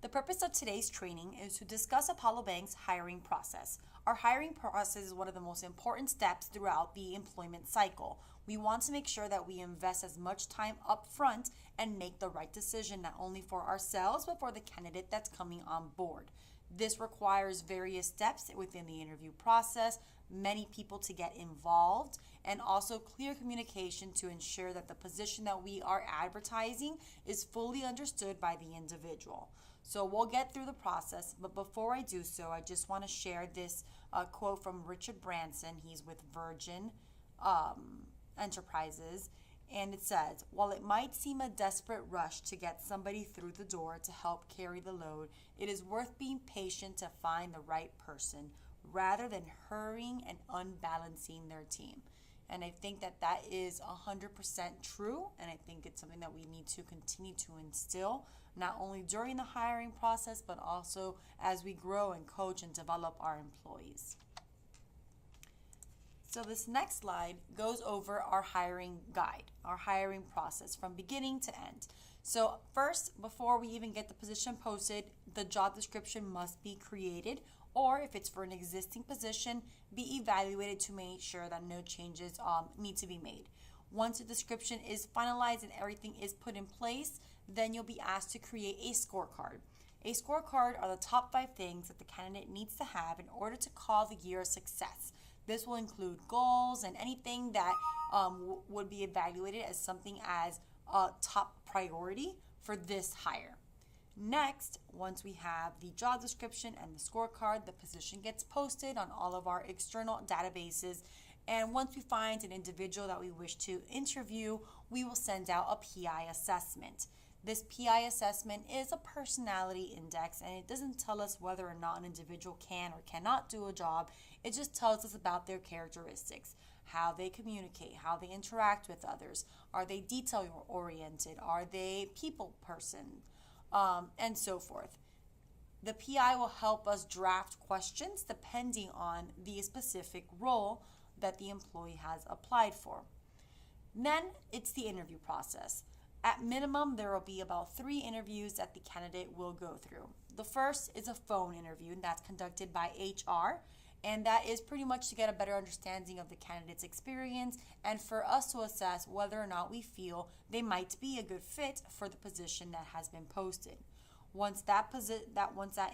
The purpose of today's training is to discuss Apollo Bank's hiring process. Our hiring process is one of the most important steps throughout the employment cycle. We want to make sure that we invest as much time up front and make the right decision not only for ourselves but for the candidate that's coming on board. This requires various steps within the interview process, many people to get involved, and also clear communication to ensure that the position that we are advertising is fully understood by the individual. So we'll get through the process, but before I do so, I just want to share this quote from Richard Branson. He's with Virgin Enterprises, and it says, "While it might seem a desperate rush to get somebody through the door to help carry the load, it is worth being patient to find the right person rather than hurrying and unbalancing their team." And I think that that is 100% true, and I think it's something that we need to continue to instill, not only during the hiring process, but also as we grow and coach and develop our employees. So this next slide goes over our hiring guide, our hiring process from beginning to end. So first, before we even get the position posted, the job description must be created, or if it's for an existing position, be evaluated to make sure that no changes need to be made. Once the description is finalized and everything is put in place, then you'll be asked to create a scorecard. A scorecard are the top 5 things that the candidate needs to have in order to call the year a success. This will include goals and anything that would be evaluated as something as a top priority for this hire. Next, once we have the job description and the scorecard, the position gets posted on all of our external databases. And once we find an individual that we wish to interview, we will send out a PI assessment. This PI assessment is a personality index, and it doesn't tell us whether or not an individual can or cannot do a job. It just tells us about their characteristics, how they communicate, how they interact with others. Are they detail oriented? Are they people person? And so forth. The PI will help us draft questions depending on the specific role that the employee has applied for. Then it's the interview process. At minimum, there will be about 3 interviews that the candidate will go through. The first is a phone interview, and that's conducted by HR, and that is pretty much to get a better understanding of the candidate's experience and for us to assess whether or not we feel they might be a good fit for the position that has been posted. Once that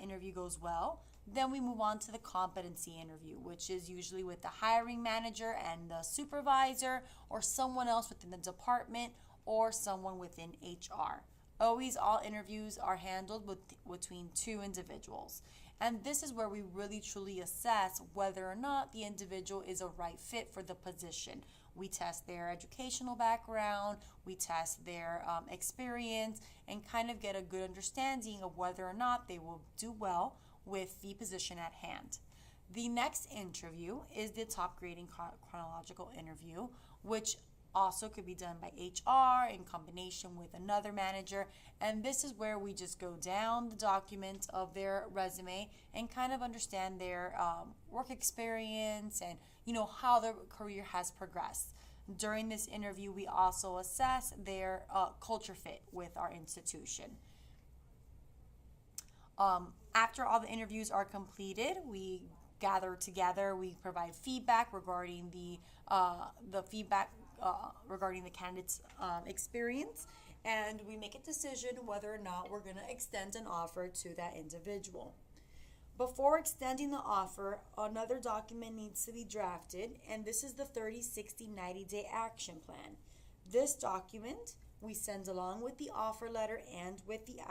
interview goes well, then we move on to the competency interview, which is usually with the hiring manager and the supervisor or someone else within the department or someone within HR. Always, all interviews are handled between 2 individuals. And this is where we really truly assess whether or not the individual is a right fit for the position. We test their educational background, we test their experience, and kind of get a good understanding of whether or not they will do well with the position at hand. The next interview is the top grading chronological interview, which also could be done by HR in combination with another manager. And this is where we just go down the document of their resume and kind of understand their work experience and how their career has progressed. During this interview, we also assess their culture fit with our institution. After all the interviews are completed, we gather together. We provide feedback regarding the candidate's experience, and we make a decision whether or not we're going to extend an offer to that individual. Before extending the offer, another document needs to be drafted, and this is the 30, 60, 90-day action plan. This document we send along with the offer letter and with the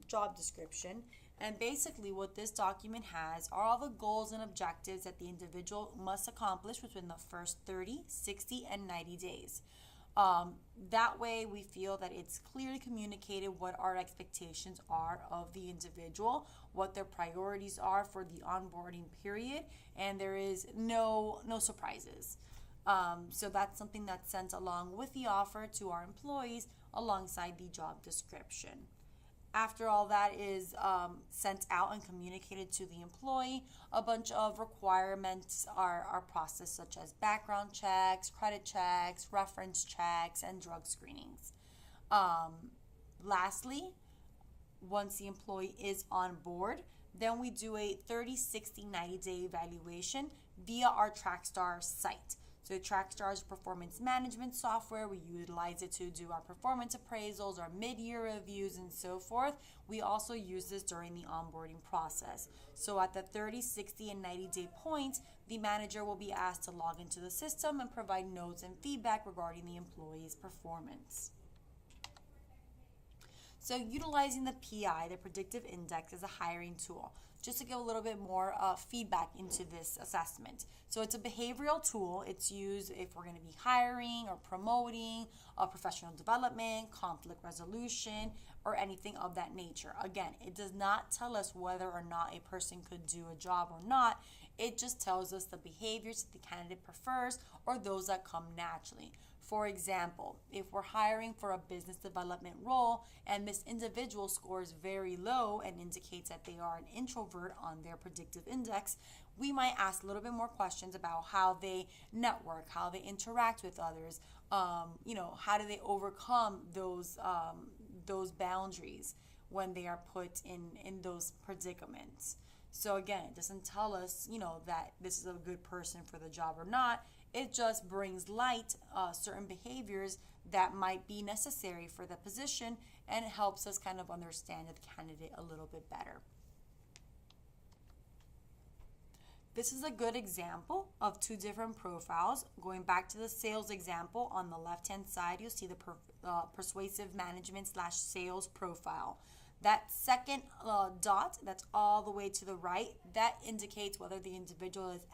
job description. And basically what this document has are all the goals and objectives that the individual must accomplish within the first 30, 60, and 90 days. That way we feel that it's clearly communicated what our expectations are of the individual, what their priorities are for the onboarding period, and there is no surprises. So that's something that's sent along with the offer to our employees alongside the job description. After all that is sent out and communicated to the employee, a bunch of requirements are processed, such as background checks, credit checks, reference checks, and drug screenings. Lastly, once the employee is on board, then we do a 30, 60, 90-day evaluation via our TrackStar site. So TrackStar is performance management software. We utilize it to do our performance appraisals, our mid-year reviews, and so forth. We also use this during the onboarding process. So at the 30, 60, and 90-day point, the manager will be asked to log into the system and provide notes and feedback regarding the employee's performance. So utilizing the PI, the predictive index, as a hiring tool, just to give a little bit more feedback into this assessment. So it's a behavioral tool. It's used if we're going to be hiring or promoting, professional development, conflict resolution, or anything of that nature. Again, it does not tell us whether or not a person could do a job or not. It just tells us the behaviors that the candidate prefers or those that come naturally. For example, if we're hiring for a business development role and this individual scores very low and indicates that they are an introvert on their predictive index, we might ask a little bit more questions about how they network, how they interact with others, how do they overcome those boundaries when they are put in those predicaments. So again, it doesn't tell us, that this is a good person for the job or not. It just brings light certain behaviors that might be necessary for the position, and it helps us kind of understand the candidate a little bit better. This is a good example of two different profiles. Going back to the sales example, on the left-hand side, you'll see the persuasive management / sales profile. That second dot that's all the way to the right, that indicates whether the individual is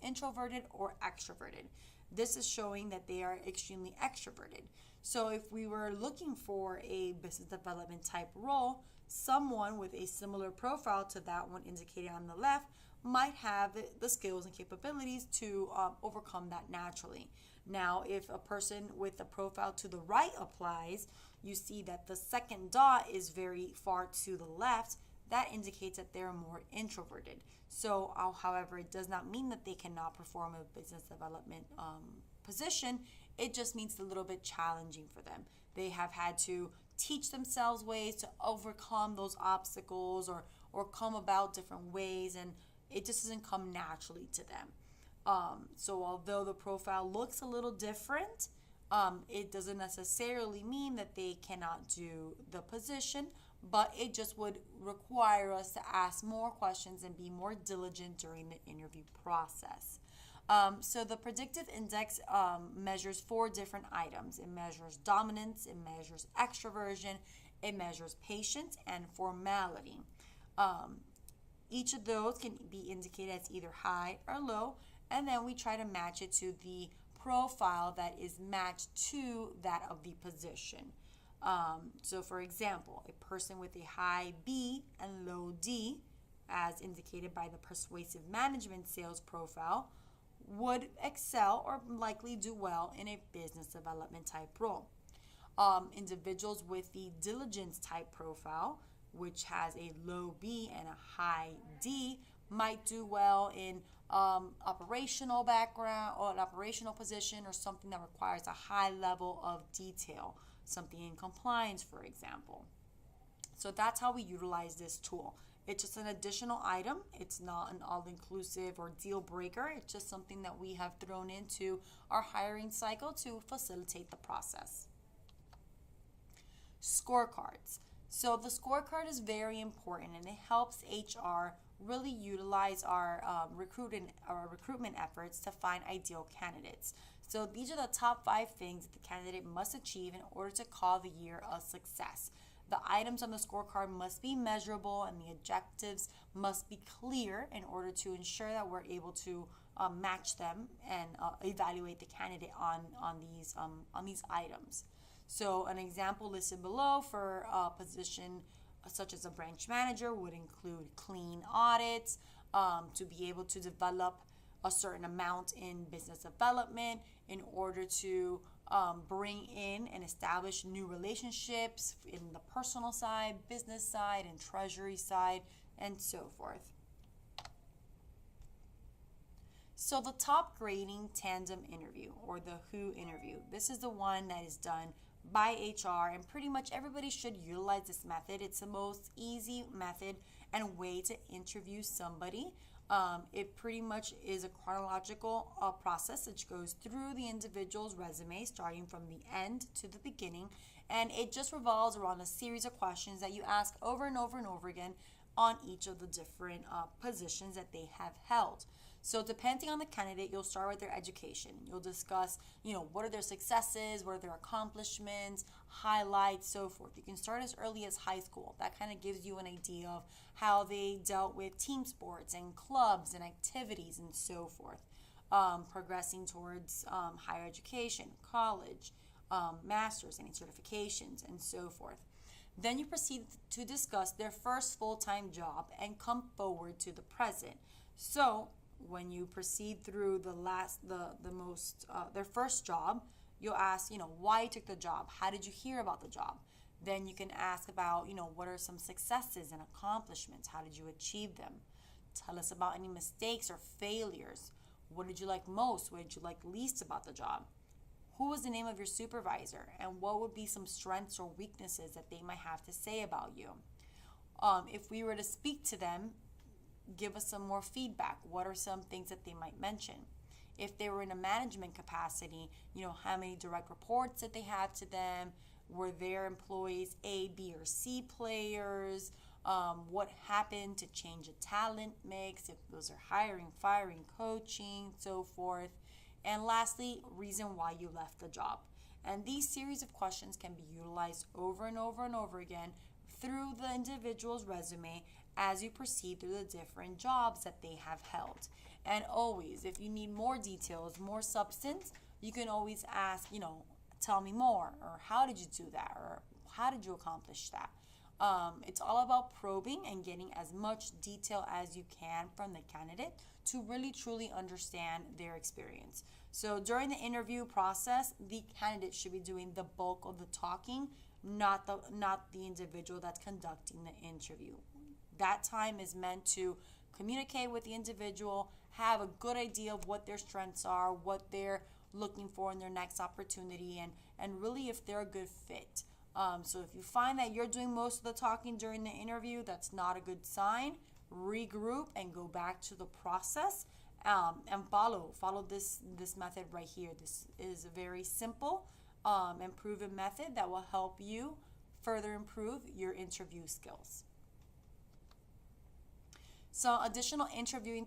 introverted or extroverted. This is showing that they are extremely extroverted. So if we were looking for a business development type role, someone with a similar profile to that one indicated on the left might have the skills and capabilities to overcome that naturally. Now, if a person with a profile to the right applies, you see that the second dot is very far to the left. That indicates that they're more introverted. So, however, it does not mean that they cannot perform a business development position. It just means it's a little bit challenging for them. They have had to teach themselves ways to overcome those obstacles or come about different ways, and it just doesn't come naturally to them. So although the profile looks a little different, it doesn't necessarily mean that they cannot do the position, but it just would require us to ask more questions and be more diligent during the interview process. So the predictive index measures 4 different items. It measures dominance, it measures extroversion, it measures patience, and formality. Each of those can be indicated as either high or low, and then we try to match it to the profile that is matched to that of the position. So for example, a person with a high B and low D, as indicated by the persuasive management sales profile, would excel or likely do well in a business development type role. Individuals with the diligence type profile, which has a low B and a high D, might do well in operational background or an operational position or something that requires a high level of detail, something in compliance, for example. So that's how we utilize this tool. It's just an additional item. It's not an all-inclusive or deal breaker. It's just something that we have thrown into our hiring cycle to facilitate the process. Scorecards. So the scorecard is very important, and it helps HR really utilize our recruitment efforts to find ideal candidates. So these are the top 5 things that the candidate must achieve in order to call the year a success. The items on the scorecard must be measurable, and the objectives must be clear in order to ensure that we're able to match them and evaluate the candidate on these items. So an example listed below for a position such as a branch manager would include clean audits, to be able to develop a certain amount in business development in order to bring in and establish new relationships in the personal side, business side, and treasury side, and so forth. So the top grading tandem interview, or the WHO interview, this is the one that is done by HR, and pretty much everybody should utilize this method. It's the most easy method and way to interview somebody. It pretty much is a chronological process that goes through the individual's resume, starting from the end to the beginning, and it just revolves around a series of questions that you ask over and over and over again on each of the different positions that they have held. So depending on the candidate, you'll start with their education. You'll discuss, what are their successes, what are their accomplishments, highlights, so forth. You can start as early as high school. That kind of gives you an idea of how they dealt with team sports and clubs and activities and so forth. Progressing towards higher education, college, masters, any certifications, and so forth. Then you proceed to discuss their first full-time job and come forward to the present. So when you proceed through their first job, you'll ask, why you took the job, how did you hear about the job? Then you can ask about, what are some successes and accomplishments, how did you achieve them? Tell us about any mistakes or failures. What did you like most? What did you like least about the job? Who was the name of your supervisor? And what would be some strengths or weaknesses that they might have to say about you? If we were to speak to them, give us some more feedback. What are some things that they might mention? If they were in a management capacity, how many direct reports did they have to them? Were their employees A, B, or C players? What happened to change a talent mix? If those are hiring, firing, coaching, so forth. And lastly, reason why you left the job. And these series of questions can be utilized over and over and over again through the individual's resume as you proceed through the different jobs that they have held. And always, if you need more details, more substance, you can always ask, tell me more, or how did you do that, or how did you accomplish that? It's all about probing and getting as much detail as you can from the candidate to really truly understand their experience. So during the interview process, the candidate should be doing the bulk of the talking, not the individual that's conducting the interview. That time is meant to communicate with the individual, have a good idea of what their strengths are, what they're looking for in their next opportunity, and really if they're a good fit. So if you find that you're doing most of the talking during the interview, that's not a good sign. Regroup and go back to the process and follow this method right here. This is a very simple and proven method that will help you further improve your interview skills. So additional interviewing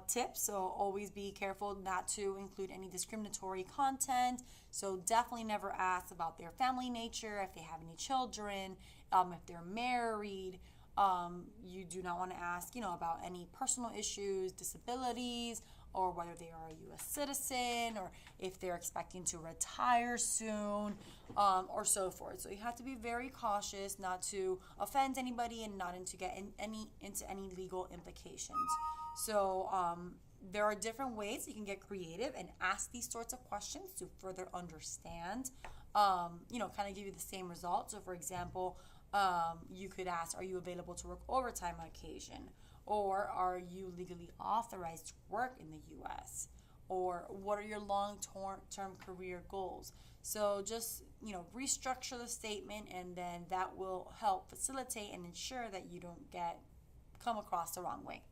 tips, so always be careful not to include any discriminatory content. So definitely never ask about their family nature, if they have any children, if they're married. You do not want to ask, about any personal issues, disabilities, or whether they are a U.S. citizen, or if they're expecting to retire soon, or so forth. So you have to be very cautious not to offend anybody and not into any legal implications. So there are different ways you can get creative and ask these sorts of questions to further understand, kind of give you the same result. So for example, you could ask, are you available to work overtime on occasion? Or are you legally authorized to work in the U.S.? Or what are your long-term career goals? So just, restructure the statement, and then that will help facilitate and ensure that you don't come across the wrong way.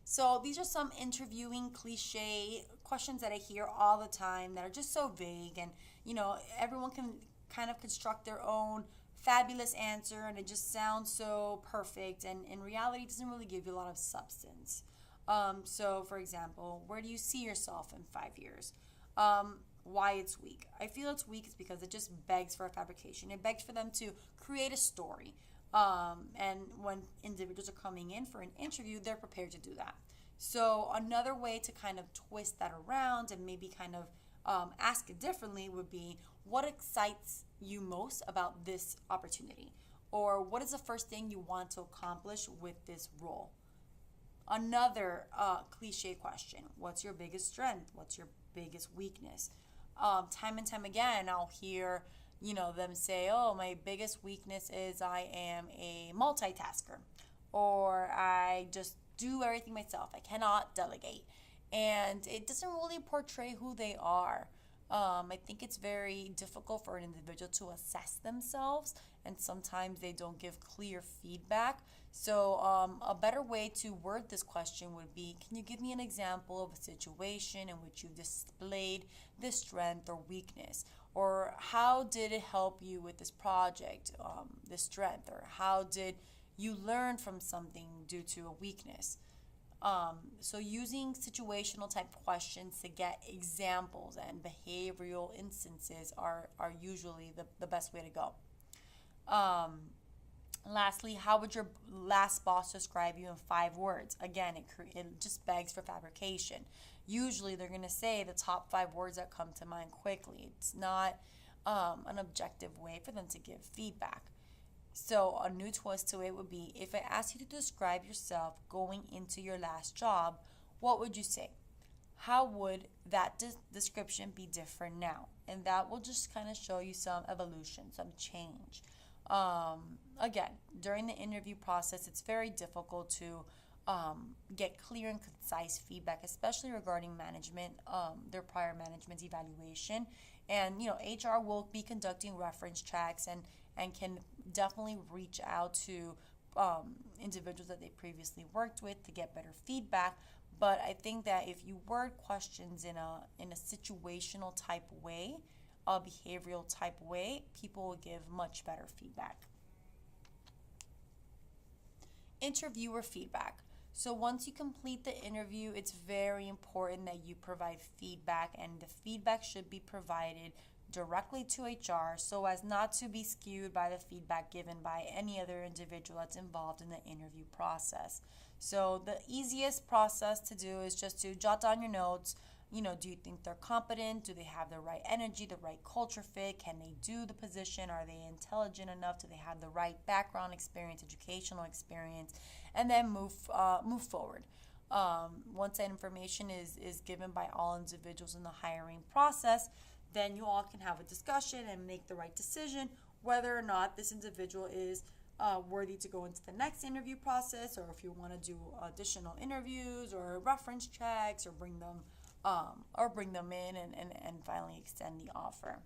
So these are some interviewing cliche questions that I hear all the time that are just so vague, and, everyone can kind of construct their own fabulous answer, and it just sounds so perfect, and in reality it doesn't really give you a lot of substance. So for example, where do you see yourself in 5 years? Why it's weak. I feel it's weak is because it just begs for a fabrication. It begs for them to create a story. And when individuals are coming in for an interview, they're prepared to do that. So another way to kind of twist that around and maybe kind of ask it differently would be, what excites you most about this opportunity? Or what is the first thing you want to accomplish with this role? Another cliche question, what's your biggest strength? What's your biggest weakness? Time and time again, I'll hear, them say, oh, my biggest weakness is I am a multitasker, or I just do everything myself. I cannot delegate. And it doesn't really portray who they are. I think it's very difficult for an individual to assess themselves, and sometimes they don't give clear feedback. So, a better way to word this question would be, can you give me an example of a situation in which you displayed this strength or weakness? Or how did it help you with this project, this strength? Or how did you learn from something due to a weakness? So using situational type questions to get examples and behavioral instances are usually the best way to go. Um, Lastly, how would your last boss describe you in 5 words? Again, it just begs for fabrication. Usually, they're going to say the top 5 words that come to mind quickly. It's not an objective way for them to give feedback. So, a new twist to it would be, if I asked you to describe yourself going into your last job, what would you say? How would that description be different now? And that will just kind of show you some evolution, some change. Again, during the interview process, it's very difficult to get clear and concise feedback, especially regarding management, their prior management evaluation. And, HR will be conducting reference checks and can definitely reach out to individuals that they previously worked with to get better feedback. But I think that if you word questions in a situational type way, a behavioral type way, people will give much better feedback. Interviewer feedback. So once you complete the interview, it's very important that you provide feedback, and the feedback should be provided directly to HR so as not to be skewed by the feedback given by any other individual that's involved in the interview process. So the easiest process to do is just to jot down your notes. Do you think they're competent? Do they have the right energy, the right culture fit? Can they do the position? Are they intelligent enough? Do they have the right background experience, educational experience? And then move forward. Once that information is given by all individuals in the hiring process, then you all can have a discussion and make the right decision whether or not this individual is worthy to go into the next interview process, or if you want to do additional interviews or reference checks, or bring them in and finally extend the offer.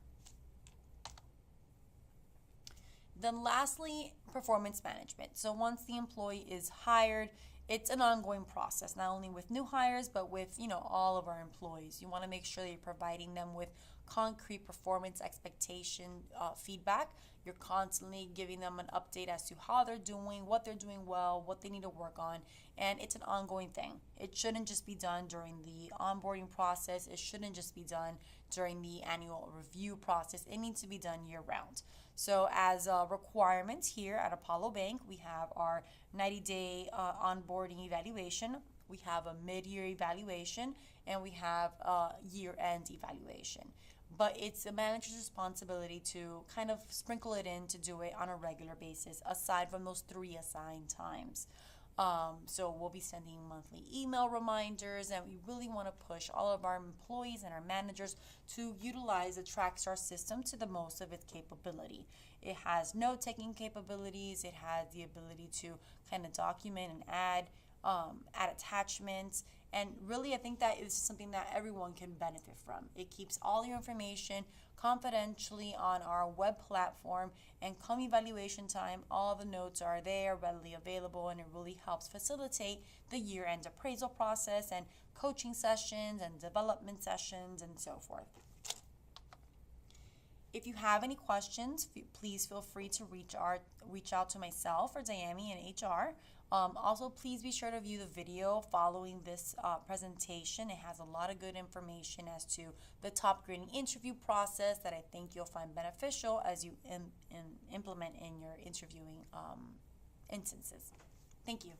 Then lastly, performance management. So once the employee is hired, it's an ongoing process, not only with new hires, but with, all of our employees. You want to make sure that you're providing them with concrete performance expectation feedback. You're constantly giving them an update as to how they're doing, what they're doing well, what they need to work on, and it's an ongoing thing. It shouldn't just be done during the onboarding process. It shouldn't just be done during the annual review process. It needs to be done year-round. So as a requirement here at Apollo Bank, we have our 90-day onboarding evaluation, we have a mid-year evaluation, and we have a year-end evaluation. But it's the manager's responsibility to kind of sprinkle it in to do it on a regular basis, aside from those 3 assigned times. So we'll be sending monthly email reminders, and we really want to push all of our employees and our managers to utilize the Trackstar system to the most of its capability. It has note-taking capabilities. It has the ability to kind of document and add attachments. And really, I think that is something that everyone can benefit from. It keeps all your information confidentially on our web platform, and come evaluation time, all the notes are there, readily available, and it really helps facilitate the year-end appraisal process and coaching sessions and development sessions and so forth. If you have any questions, please feel free to reach out to myself or Diami in HR. Also, please be sure to view the video following this presentation. It has a lot of good information as to the top grading interview process that I think you'll find beneficial as you implement in your interviewing instances. Thank you.